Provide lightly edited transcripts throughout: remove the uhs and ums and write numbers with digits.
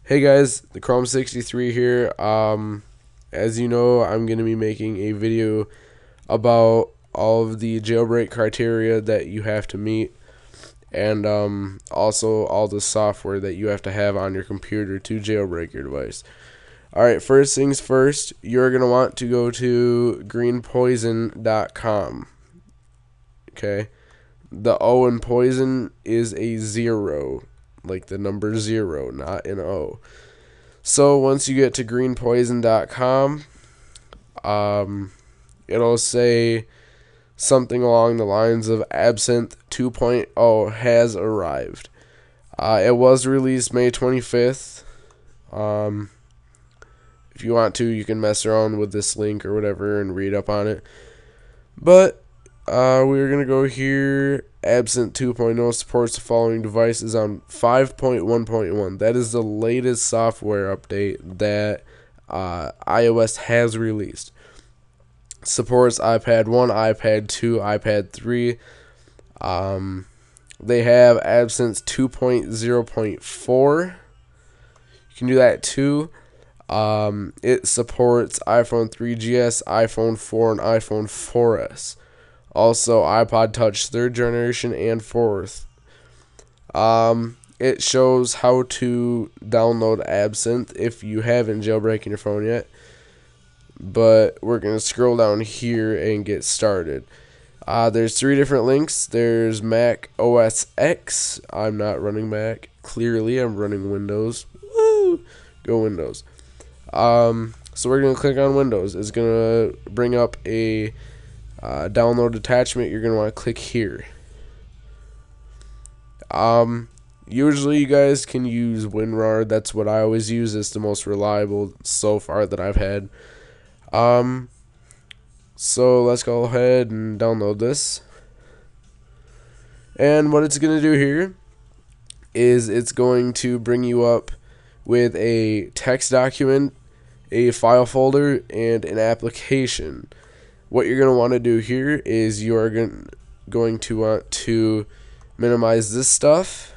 Hey guys, the Chrome 63 here. As you know, I'm going to be making a video about all of the jailbreak criteria that you have to meet, and also all the software that you have to have on your computer to jailbreak your device. Alright, first things first, you're going to want to go to greenpoison.com. Okay? The O in poison is a 0, like the number 0, not an O. So once you get to greenpoison.com, it'll say something along the lines of Absinthe 2.0 has arrived. It was released May 25th. If you want to, you can mess around with this link or whatever and read up on it. But we're going to go here. Absinthe 2.0 supports the following devices on 5.1.1. That is the latest software update that iOS has released. Supports iPad 1, iPad 2, iPad 3. They have Absinthe 2.0.4. You can do that too. It supports iPhone 3GS, iPhone 4, and iPhone 4S. Also, iPod Touch 3rd generation and 4th. It shows how to download Absinthe if you haven't jailbroken your phone yet. But we're going to scroll down here and get started. There's 3 different links. There's Mac OS X. I'm not running Mac. Clearly, I'm running Windows. Woo! Go Windows. So we're going to click on Windows. It's going to bring up a download attachment. You're going to want to click here. Usually you guys can use WinRAR. That's what I always use. It's the most reliable so far that I've had. So let's go ahead and download this. And what it's going to do here is it's going to bring you up with a text document, a file folder, and an application. What you're going to want to do here is you are going to want to minimize this stuff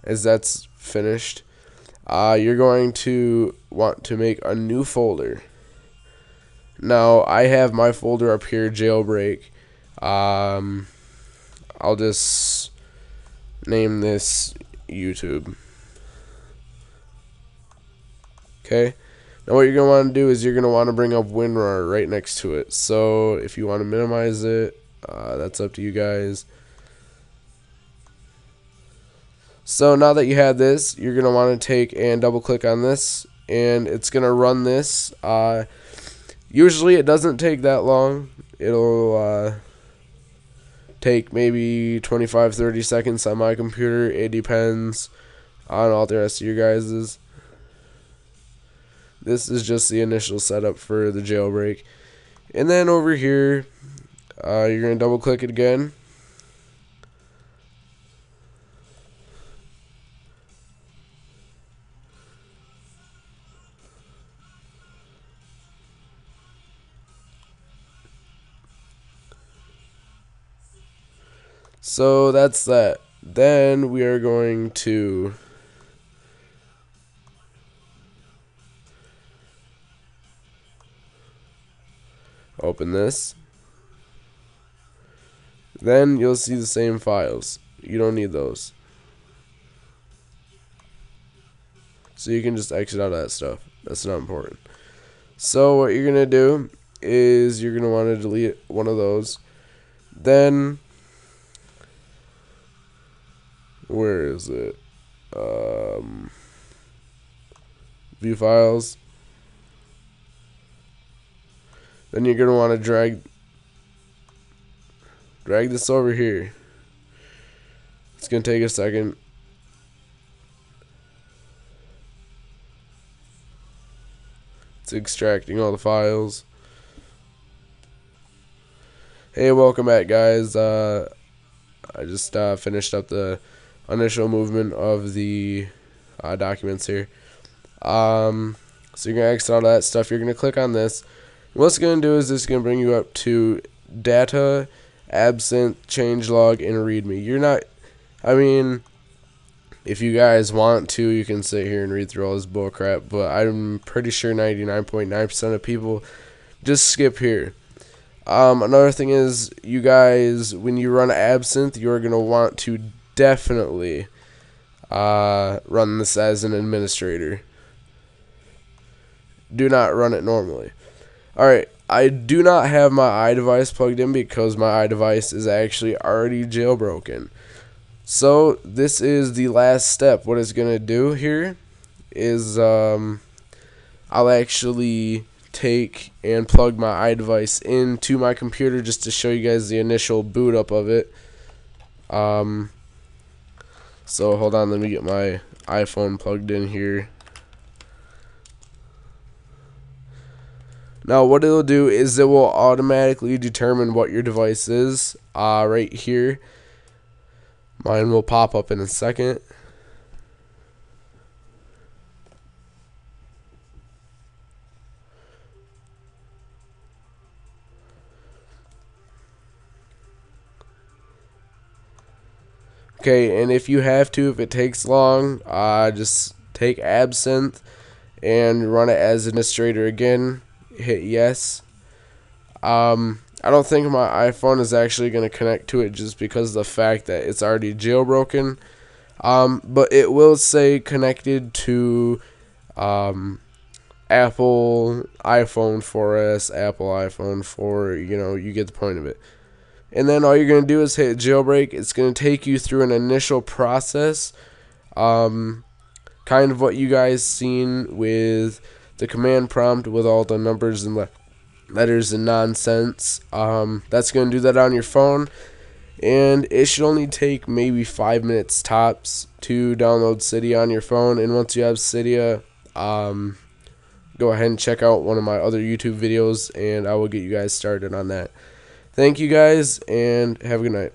as that's finished. You're going to want to make a new folder. Now, I have my folder up here, Jailbreak. I'll just name this YouTube. Okay. Now what you're going to want to do is you're going to want to bring up WinRAR right next to it. So if you want to minimize it, that's up to you guys. So now that you have this, you're going to want to take and double click on this, and it's going to run this. Usually it doesn't take that long. It'll take maybe 25-30 seconds on my computer. It depends on all the rest of you guys's. This is just the initial setup for the jailbreak. And then over here, you're going to double click it again. So that's that. Then we are going to open this. Then you'll see the same files. You don't need those. So you can just exit out of that stuff. That's not important. So what you're going to do is you're going to want to delete one of those. Then, where is it? View files. Then you're going to want to drag this over here. It's going to take a second. It's extracting all the files. Hey, welcome back, guys. I just finished up the initial movement of the documents here. So you're going to exit all that stuff. You're going to click on this. What it's going to do is this is going to bring you up to data, absinthe, changelog, and readme. You're not, I mean, If you guys want to, you can sit here and read through all this bullcrap, but I'm pretty sure 99.9% of people just skip here. Another thing is, you guys, when you run Absinthe, you're going to want to definitely run this as an administrator. Do not run it normally. Alright, I do not have my iDevice plugged in because my iDevice is actually already jailbroken. So this is the last step. What it's going to do here is I'll actually take and plug my iDevice into my computer just to show you guys the initial boot up of it. So hold on, let me get my iPhone plugged in here. Now what it'll do is it will automatically determine what your device is right here. Mine will pop up in a second. Okay, and if you have to, if it takes long, just take Absinthe and run it as administrator again. Hit yes. I don't think my iPhone is actually going to connect to it just because of the fact that it's already jailbroken. But it will say connected to Apple iPhone 4S, Apple iPhone 4, you get the point of it. And then all you're going to do is hit jailbreak. It's going to take you through an initial process, kind of what you guys seen with the command prompt with all the numbers and letters and nonsense. That's going to do that on your phone, and it should only take maybe 5 minutes tops to download Cydia on your phone. And once you have Cydia, go ahead and check out one of my other YouTube videos, and I will get you guys started on that. Thank you guys, and have a good night.